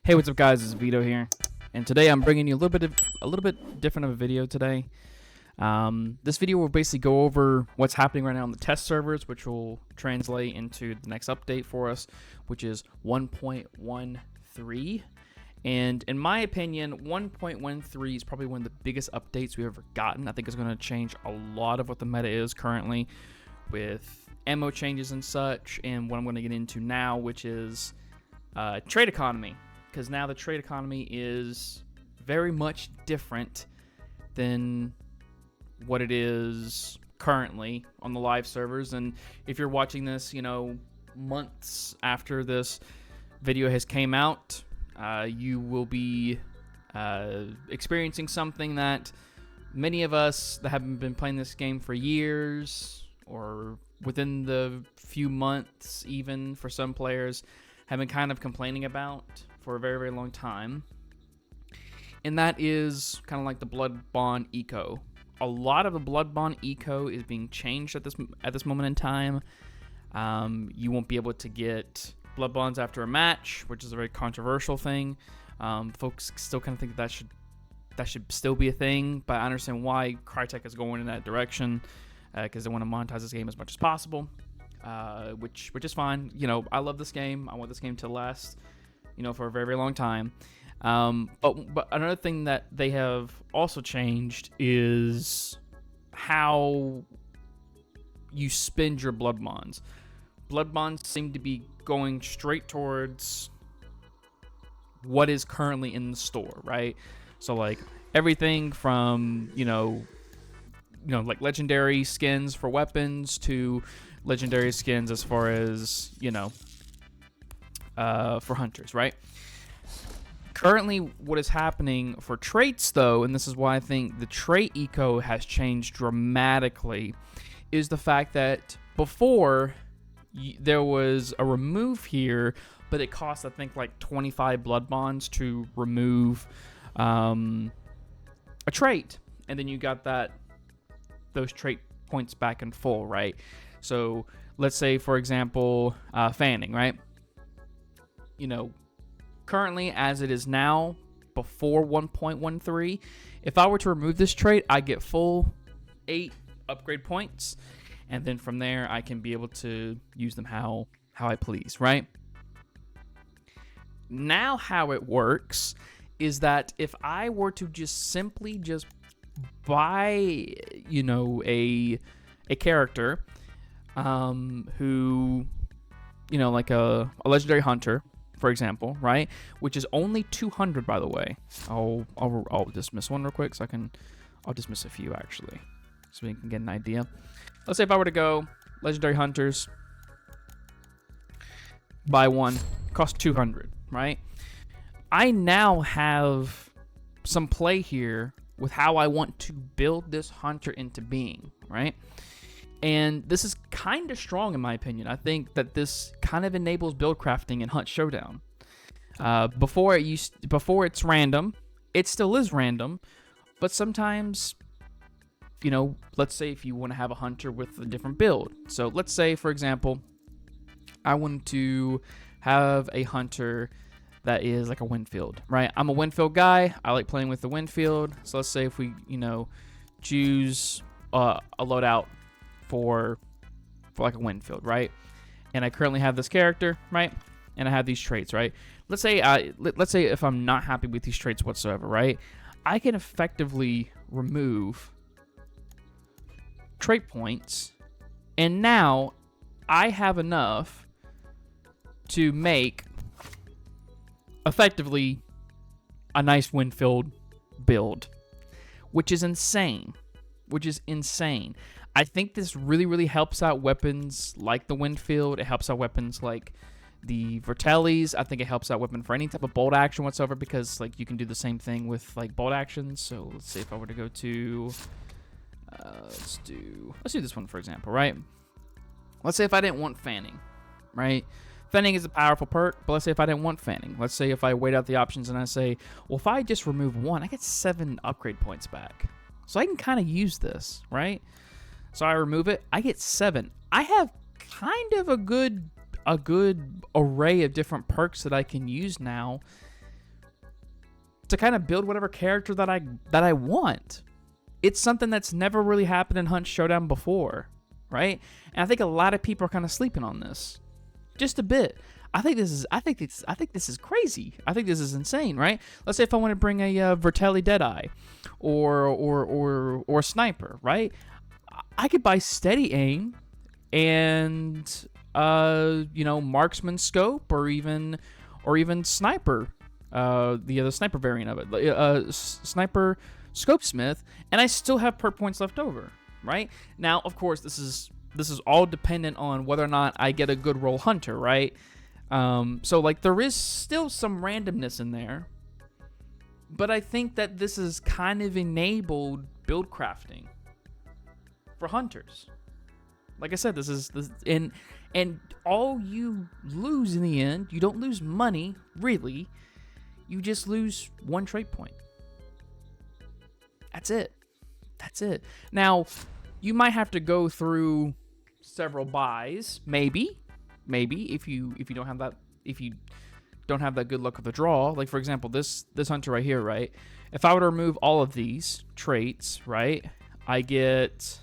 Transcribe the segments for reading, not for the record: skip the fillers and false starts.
Hey, what's up, guys? It's Vito here, and today I'm bringing you a little bit different of a video today. This video will basically go over what's happening right now on the test servers, which will translate into the next update for us, which is 1.13. And in my opinion, 1.13 is probably one of the biggest updates we've ever gotten. I think it's going to change a lot of what the meta is currently with ammo changes and such, and what I'm going to get into now, which is trade economy. Because now the trade economy is very much different than what it is currently on the live servers. And if you're watching this, months after this video has came out, you will be experiencing something that many of us that haven't been playing this game for years, or within the few months even for some players, have been kind of complaining about for a very, very long time. And that is kind of like the Blood Bond eco. A lot of the Blood Bond eco is being changed at this moment in time. You won't be able to get Blood Bonds after a match, which is a very controversial thing. Folks still kind of think that should still be a thing, but I understand why Crytek is going in that direction, because they want to monetize this game as much as possible, which is fine. I love this game. I want this game to last, for a very, very long time. But another thing that they have also changed is how you spend your Blood Bonds. Blood Bonds seem to be going straight towards what is currently in the store, right? So like everything from, like legendary skins for weapons to legendary skins as far as, for hunters, right? Currently, what is happening for traits, though, and this is why I think the trait eco has changed dramatically, is the fact that before there was a remove here, but it cost, I think, like 25 blood bonds to remove a trait, and then you got those trait points back in full, right? So let's say, for example, fanning, right? Currently, as it is now, before 1.13, if I were to remove this trait, I get full 8 upgrade points, and then from there, I can be able to use them how I please, right? Now, how it works is that if I were to simply buy, a character, who, like a legendary hunter, for example, right? Which is only 200, by the way. I'll dismiss one real quick, I'll dismiss a few actually, so we can get an idea. Let's say if I were to go legendary hunters, buy one, cost 200, right? I now have some play here with how I want to build this hunter into being, right? And this is kind of strong in my opinion. I think that this kind of enables build crafting in Hunt Showdown. Before it's random, it still is random, but sometimes, let's say if you want to have a hunter with a different build. So let's say, for example, I want to have a hunter that is like a Winfield, right? I'm a Winfield guy. I like playing with the Winfield. So let's say if we, choose a loadout for like a Winfield, right? And I currently have this character, right? And I have these traits, right? Let's say if I'm not happy with these traits whatsoever, right? I can effectively remove trait points, and now I have enough to make effectively a nice Winfield build, which is insane. I think this really, really helps out weapons like the Winfield. It helps out weapons like the Vertellis. I think it helps out weapon for any type of bolt action whatsoever, because like you can do the same thing with like bolt actions. So let's say if I were to go to let's do this one, for example, right? Let's say if I didn't want fanning, right? Fanning is a powerful perk, but let's say if I didn't want fanning. Let's say if I weighed out the options and I say, well, if I just remove one, I get 7 upgrade points back. So I can kind of use this, right? So I remove it, I get 7. I have kind of a good array of different perks that I can use now to kind of build whatever character that I want. It's something that's never really happened in Hunt Showdown before, right? And I think a lot of people are kind of sleeping on this, just a bit. I think this is crazy. I think this is insane, right? Let's say if I want to bring a Vertelli Deadeye, or Sniper, right? I could buy Steady Aim and Marksman Scope, or even Sniper, the other Sniper variant of it, Sniper Scopesmith, and I still have perk points left over, right? Now, of course, this is all dependent on whether or not I get a good roll hunter, right? So like there is still some randomness in there, but I think that this has kind of enabled build crafting for hunters. Like I said, this and all you lose in the end, you don't lose money really, you just lose 1 trait point. That's it. Now, you might have to go through several buys, maybe if you don't have that good luck of the draw. Like for example, this hunter right here, right? If I were to remove all of these traits, right, I get,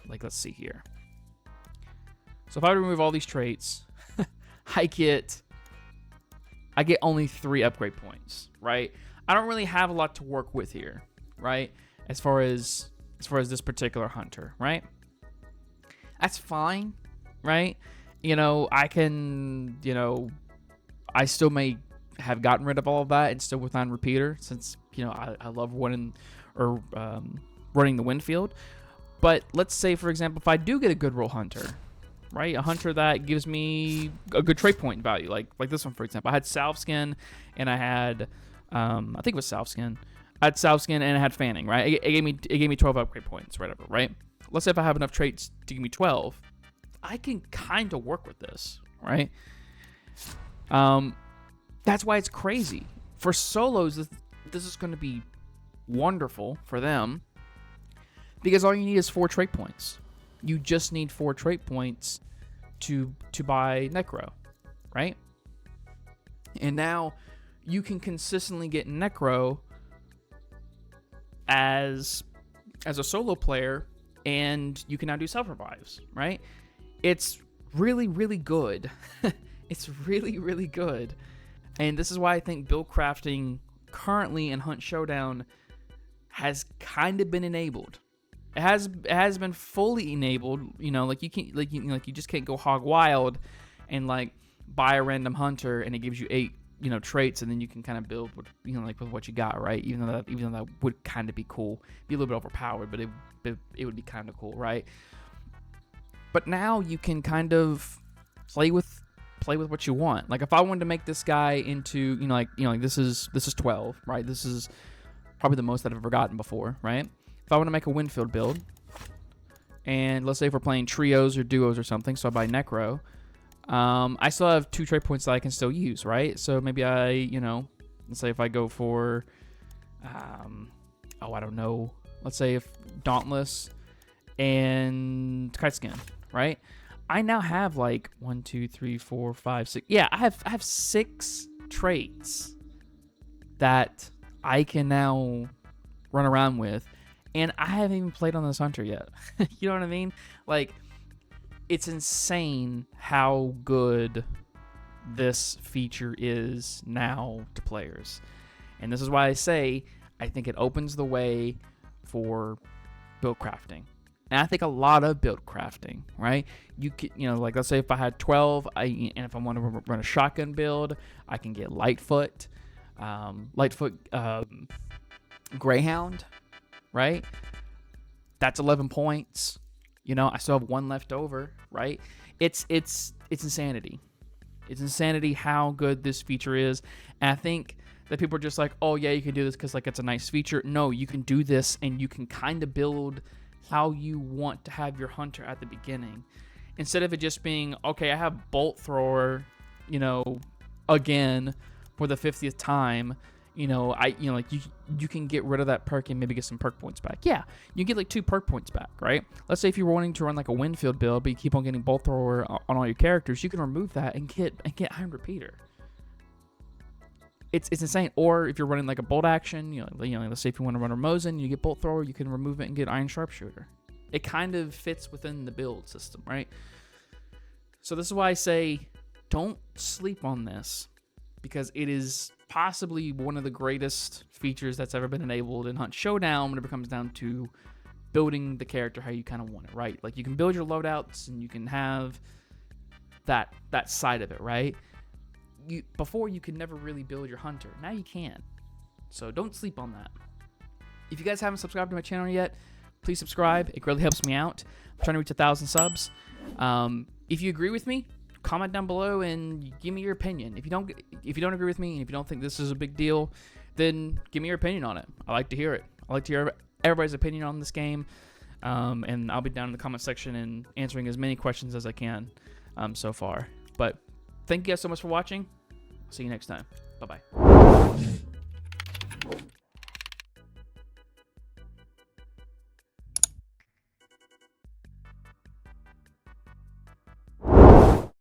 like, let's see here. So if I were to remove all these traits, I get only 3 upgrade points, right? I don't really have a lot to work with here, right? As far as this particular hunter, right? That's fine, right? I can, I still may have gotten rid of all of that and still with on repeater, since, I love running the Winfield. But let's say, for example, if I do get a good roll hunter, right? A hunter that gives me a good trait point value, like this one, for example. I had Salve Skin, and I had, I think it was Salve Skin. I had Salve Skin and I had Fanning, right? It gave me 12 upgrade points, whatever, right? Let's say if I have enough traits to give me 12, I can kind of work with this, right? That's why it's crazy. For solos, this is going to be wonderful for them, because all you need is 4 trait points. You just need 4 trait points to buy Necro, right? And now you can consistently get Necro as a solo player, and you can now do self-revives, right? It's really, really good. It's really, really good. And this is why I think build crafting currently in Hunt Showdown has kind of been enabled. It has been fully enabled, like you just can't go hog wild and like buy a random hunter and it gives you 8 traits, and then you can kind of build with what you got, right? Even though that would kind of be cool, be a little bit overpowered, but it would be kind of cool, right? But now you can kind of play with what you want. Like if I wanted to make this guy into this is 12, right? This is probably the most that I've ever gotten before, right? If I want to make a Winfield build, and let's say if we're playing trios or duos or something, so I buy Necro, I still have 2 trait points that I can still use, right? So maybe let's say if I go for, I don't know, let's say if Dauntless and Kite Skin, right? I now have like 1, 2, 3, 4, 5, 6. Yeah, I have 6 traits that I can now run around with, and I haven't even played on this hunter yet. You know what I mean? Like, it's insane how good this feature is now to players. And this is why I say I think it opens the way for build crafting. And I think a lot of build crafting, right? You can, like let's say if I had 12, and if I want to run a shotgun build, I can get Lightfoot, Greyhound, right? That's 11 points. I still have 1 left over, right? It's insanity. It's insanity how good this feature is. And I think that people are just like, oh yeah, you can do this because like it's a nice feature. No, you can do this and you can kind of build how you want to have your hunter at the beginning, instead of it just being, okay, I have Bolt Thrower, again for the 50th time. You can get rid of that perk and maybe get some perk points back. Yeah, you get like 2 perk points back, right? Let's say if you're wanting to run like a Winfield build, but you keep on getting Bolt Thrower on all your characters, you can remove that and get Iron Repeater, it's insane. Or if you're running like a bolt action, let's say if you want to run a Mosin, you get bolt thrower, you can remove it and get iron sharpshooter. It kind of fits within the build system, right? So this is why I say don't sleep on this, because it is possibly one of the greatest features that's ever been enabled in Hunt Showdown when it comes down to building the character how you kind of want it, right? Like you can build your loadouts and you can have that side of it, right? Before you could never really build your hunter. Now you can. So don't sleep on that. If you guys haven't subscribed to my channel yet, please subscribe. It really helps me out. I'm trying to reach 1,000 subs. If you agree with me, comment down below and give me your opinion. If you don't agree with me and if you don't think this is a big deal, then give me your opinion on it. I like to hear it. I like to hear everybody's opinion on this game. And I'll be down in the comment section and answering as many questions as I can so far. But thank you guys so much for watching. See you next time. Bye-bye.